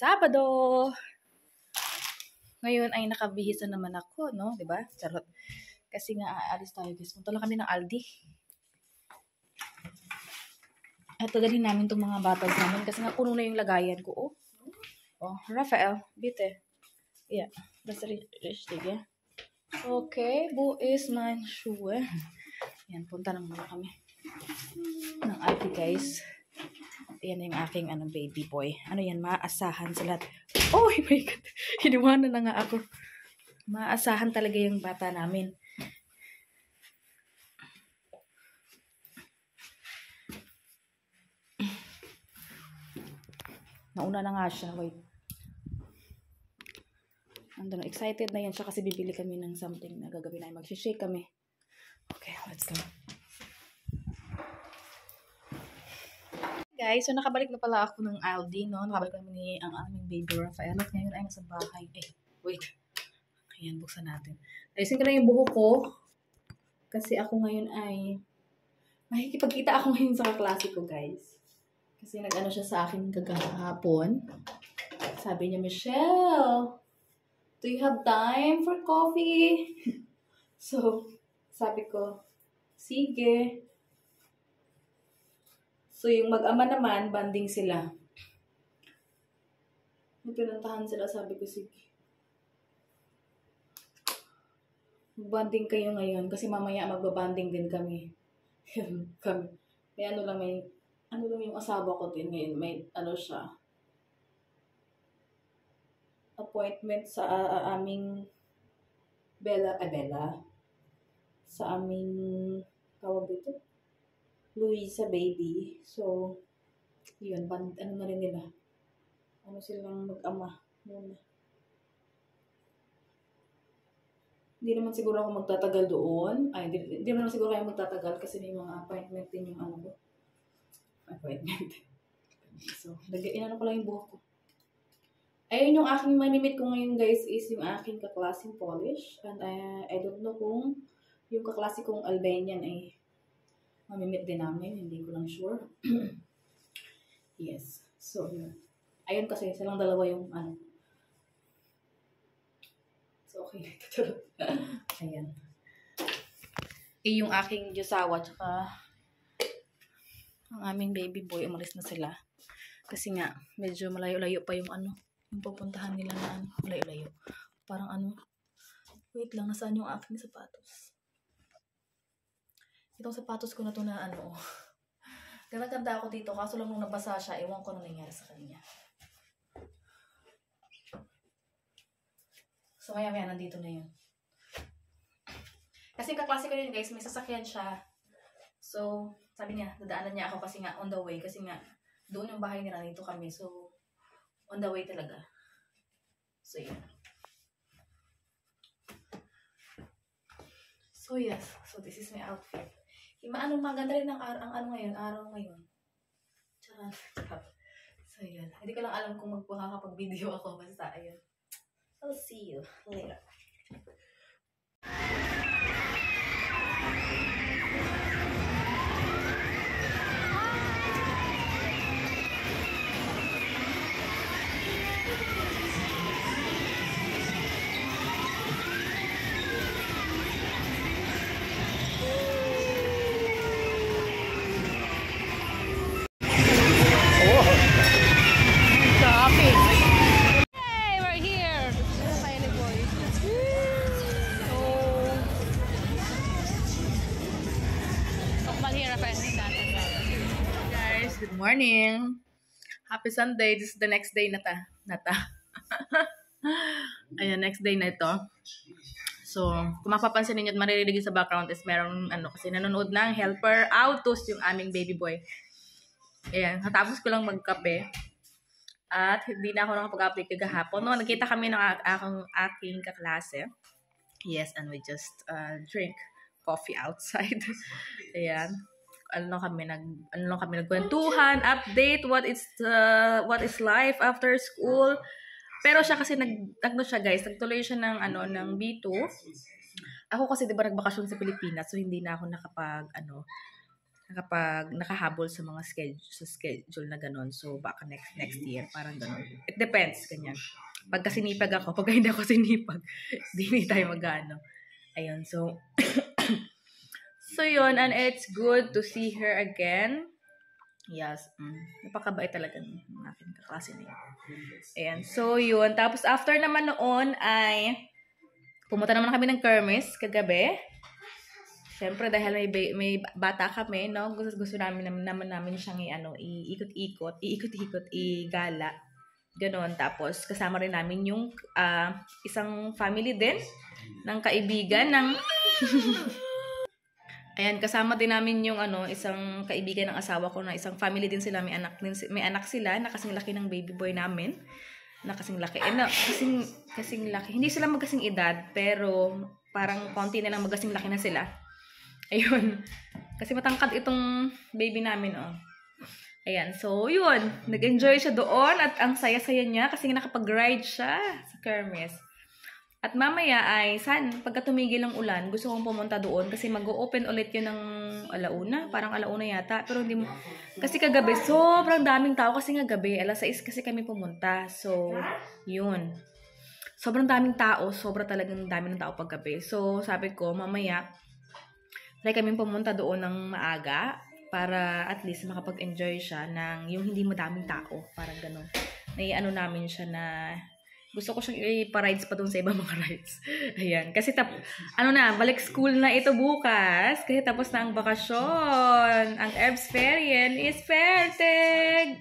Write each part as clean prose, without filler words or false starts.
Sabado! Ngayon ay nakabihis na naman ako, no? Diba? Charot. Kasi nga aalis tayo, guys. Punta lang kami ng Aldi. Ito, dalhin namin itong mga bottles namin kasi nga puno na yung lagayan ko. Oh, oh Rafael, bite. Yeah, that's richtig, yeah. Okay, bu is man shoe. Yan, punta na muna kami ng Aldi, guys. Yan yung aking baby boy. Ano yan, maasahan sa lahat. Oh my God! Hiniwanan na nga ako. Maasahan talaga yung bata namin. Nauna na nga siya. Wait. Andun, excited na yan siya kasi bibili kami ng something na gagawin na. Mag-shake kami. Okay, let's go. Guys, so nakabalik na pala ako ng Aldi, no? Nakabalik namin ni ang aming baby Rafael. At ngayon ay nasa bahay. Wait. Ayan, buksan natin. Ayusin ko na yung buhok ko. Kasi ako ngayon ay makikipagkita ako ngayon sa kaklase ko, guys. Kasi nag-ano siya sa akin kagahapon. Sabi niya, Michelle, do you have time for coffee? So, sabi ko, sige. So, yung mag-ama naman, banding sila. May pinuntahan sila, sabi ko, sige. Banding kayo ngayon, kasi mamaya magbabanding din kami. Kaya ano lang yung asawa ko din ngayon, may siya, appointment sa aming Bella, sa aming, tawag dito, Luisa baby. So, yun, ano na rin nila. Ano silang mag-ama muna. Hindi naman siguro ako magtatagal doon. Ay, hindi naman siguro kayo magtatagal kasi may mga appointment din yung appointment. So, inano ko lang yung buhok ko. Ayun yung aking mamimit ko ngayon, guys, is yung aking kaklaseng polish. And I don't know kung yung kaklase kong Albanian ay mamimit din namin. Hindi ko lang sure. Yes. So, yun. Ayun kasi, silang dalawa yung So, okay. Ayan. Yung aking Diyosawa, tsaka ang aming baby boy, umalis na sila. Kasi nga, medyo malayo-layo pa yung yung pupuntahan nila na malayo-layo. Parang wait lang, nasaan yung aking sapatos? Itong sapatos ko na to na ganda-ganda ako dito, kaso lang nung nabasa siya, ewan ko na nangyari sa kanya. So, maya-maya, nandito na yun. Kasi kaklase ko yun, guys, may sasakyan siya. So, sabi niya, dadaanan niya ako kasi nga on the way. Kasi nga, doon yung bahay nila, dito kami. So, on the way talaga. So, yun. So, yes. So, this is my outfit. Maganda rin ang araw ngayon. Charot. So, yun. Hindi ko lang alam kung magpakakapag-video ako. Basta, ayun. I'll see you later. Good morning. Happy Sunday. This is the next day na ta. Ayan, next day na ito. So, kung mapapansin ninyo at maririnig sa background is merong kasi nanonood ng Helper Autos yung aming baby boy. Ayan, natapos ko lang magkape. At hindi na ako nakapag-update kagahapon. No, nagkita kami ng aking kaklase. Yes, and we just drink coffee outside. Ayan. Kami nagkwentuhan, update what is life after school. Pero siya kasi nagtuloy siya ng B2. Ako kasi 'di ba nagbakasyon sa Pilipinas, so hindi na ako nakahabol sa mga schedule na ganon. So, baka next year, parang ganon. It depends, ganyan. Pagka sinipag ako, pagka hindi ako sinipag, hindi tayo mag-ano. Ayun, so, so yun, and it's good to see her again. Yes, napakabait talaga ng aking kaklase na yun. Ayan, so yun. Tapos after naman noon ay pumunta naman kami ng kermes kagabi. Siyempre dahil may bata kami, no? Gusto namin siyang iikot-ikot, igala. Ganon. Tapos kasama rin namin yung isang family din ng kaibigan ng ayan, kasama din namin yung isang kaibigan ng asawa ko na isang family din sila, may anak sila na kasing laki ng baby boy namin. Na kasing laki. Kasing laki. Hindi sila magkasing edad, pero parang konti na lang magkasing laki na sila. Ayun. Kasi matangkad itong baby namin, oh. Ayan, so yun. Nag-enjoy siya doon at ang saya-saya niya kasi nakapag-ride siya sa kermes. At mamaya ay, pagka tumigil ang ulan, gusto kong pumunta doon kasi mag-open ulit yun ng alauna. Parang alauna yata. Pero hindi mo, kasi kagabi, sobrang daming tao kasi nga gabi. 6:00 kasi kami pumunta. So, yun. Sobrang daming tao. Talagang dami ng tao paggabi. So, sabi ko, mamaya, try kami pumunta doon ng maaga para at least makapag-enjoy siya ng yung hindi madaming tao. Parang ganun. Namin siya na gusto ko siyang ipa-rides pa doon sa ibang mga rides. Ayan. Kasi balik school na ito bukas. Kasi tapos na ang bakasyon. Ang Erbsferien is fertig.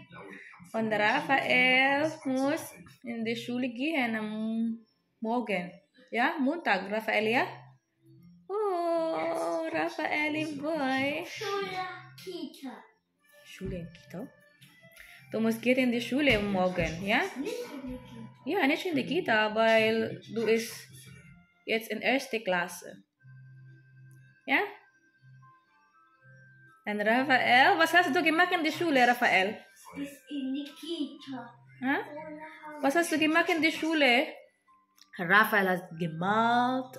Und Raphael muss in die Schule gehen am Morgen. Ja, Montag. Raphael, ja? Oh, Raphael, boy. Kita. Schule, Kita? Du musst geht in die Schule morgen, ja? Ja, nicht in die Kita, weil du ist jetzt in 1. Klasse. Ja? Und Raphael, was hast du gemacht in der Schule, Raphael? Ist in die Kita. Ha? Was hast du gemacht in der Schule? Raphael hat gemalt,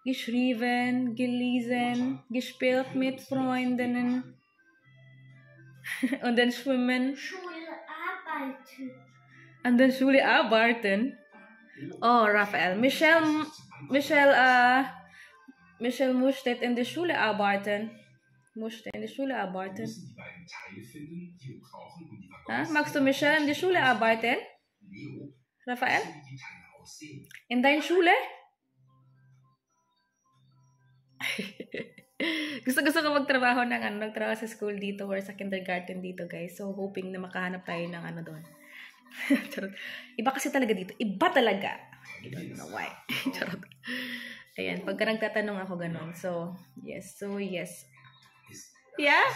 geschrieben, gelesen, gespielt mit Freundinnen und dann schwimmen. Schule arbeiten. An der Schule arbeiten. Oh, Raphael. Michelle musste in der Schule arbeiten. Magst du Michelle in der Schule arbeiten? Raphael? In deiner Schule? Gusto ko magtrabaho nagtrabaho sa school dito or sa kindergarten dito, guys. So, hoping na makahanap tayo ng doon. Iba kasi talaga dito. Iba talaga. I don't know why. Charot. Ayan, pagka nagtatanong ako ganun. So, yes. Yeah?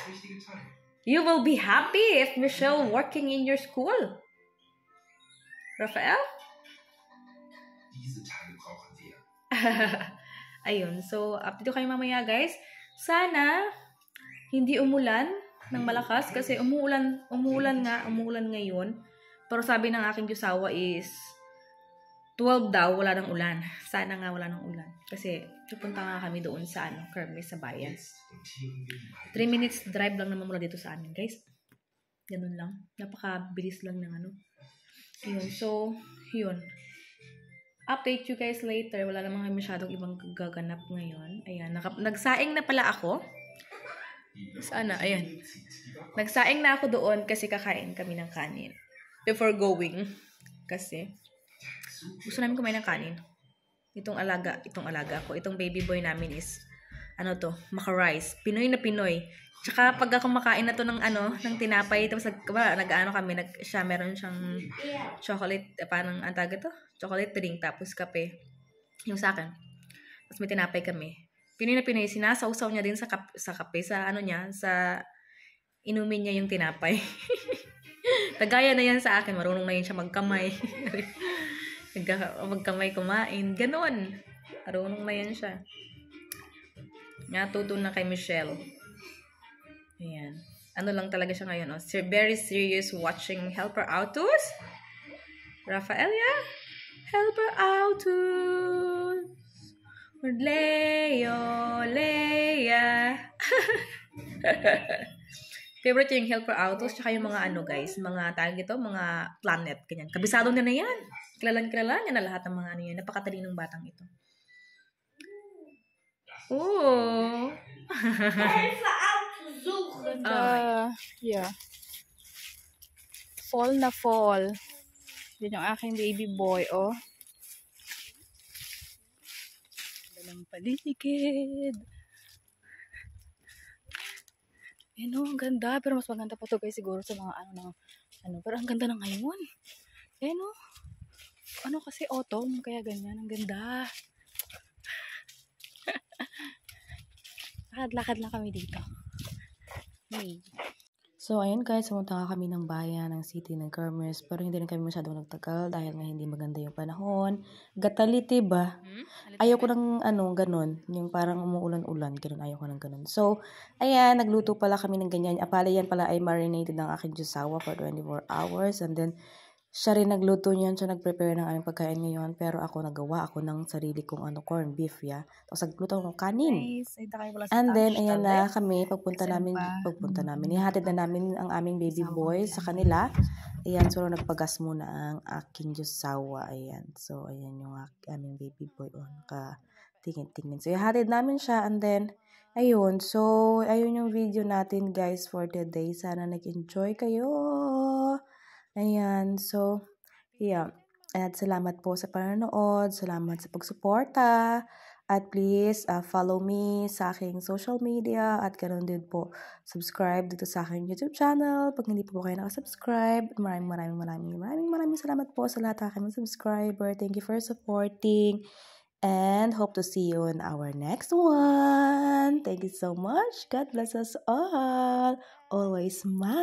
You will be happy if Michelle working in your school. Raphael? Ayun. So, update ko kayo mamaya, guys. Sana hindi umulan ng malakas kasi umuulan ngayon. Pero sabi ng aking Diyosawa is 12 daw, wala ng ulan. Sana nga wala ng ulan. Kasi pupunta nga kami doon sa kermes sa bayan. 3 minutes drive lang naman mula dito sa amin, guys. Ganun lang. Napakabilis lang ng Yun. So, yun. Update you guys later. Wala namang masyadong ibang gaganap ngayon. Ayan. Nagsaing na pala ako. Sana, ayan. Nagsaing na ako doon kasi kakain kami ng kanin. Before going. Kasi, gusto namin kumain ng kanin. Itong alaga ko. Itong baby boy namin is, maka-rice. Pinoy na Pinoy. Tsaka pag ako makain na to ng tinapay, tapos meron siyang chocolate, parang chocolate drink, tapos kape. Yung sa akin. Tapos may tinapay kami. Pinoy na Pinoy, sinasawsaw niya din sa kape, sa inumin niya yung tinapay. Tagaya na yan sa akin. Marunong na yun siya magkamay. Magkamay kumain. Ganon. Marunong na yan siya. Natuto na kay Michelle. Ayan. Lang talaga siya ngayon. Very serious watching Helper Autos. Raphael, yeah? Helper Autos. Leo, Leia. Favorite yung Helper Autos, tsaka yung mga ano guys, mga tawag ito, mga planet, ganyan. Kabisado na yan. Kilala niya na lahat ng mga ano yan. Napakatalinong batang ito. Oh. Hilfe aufsuchen. Yeah. Fall na fall. Yan yung aking baby boy, oh. Dalang paligid. Ano, ang ganda. Pero mas maganda pa to guys siguro sa mga ano. Pero ang ganda na ngayon. Ano kasi autumn, kaya ganyan. Ang ganda. Lakad-lakad lang kami dito. Hey. So, ayun guys, pumunta nga kami ng bayan, ng city ng Kermes, pero hindi rin kami masyadong nagtagal dahil nga hindi maganda yung panahon. Gataliti ba? Ayoko ng ganun, yung parang umuulan-ulan, ganun, ayoko ng ganun. So, ayan, nagluto pala kami ng ganyan. Apala yan pala ay marinated ng aking jusawa for 24 hours, and then, siya rin nagluto niyan, siya nag-prepare ng aming pagkain ngayon, pero ako nagawa ako ng sarili kong corned beef, ya. Tapos nagluto ako ng kanin. Nice. And then, ayan na kami, pagpunta namin, ihatid na namin ang aming baby boy sa kanila. Ayan, so nagpagas muna ang aking jusawa, ayan. So, ayan yung aming baby boy, nakatingin-tingin. So, ihatid namin siya, and then, ayun. So, ayun yung video natin, guys, for today. Sana nag-enjoy kayo. Ayan, so, yeah. At salamat po sa panonood, salamat sa pagsuporta. At please, follow me sa aking social media at ganoon din po, subscribe dito sa aking YouTube channel. Pag hindi po kayo nakasubscribe, maraming salamat po sa lahat ng aking subscriber. Thank you for supporting and hope to see you in our next one. Thank you so much. God bless us all. Always smile.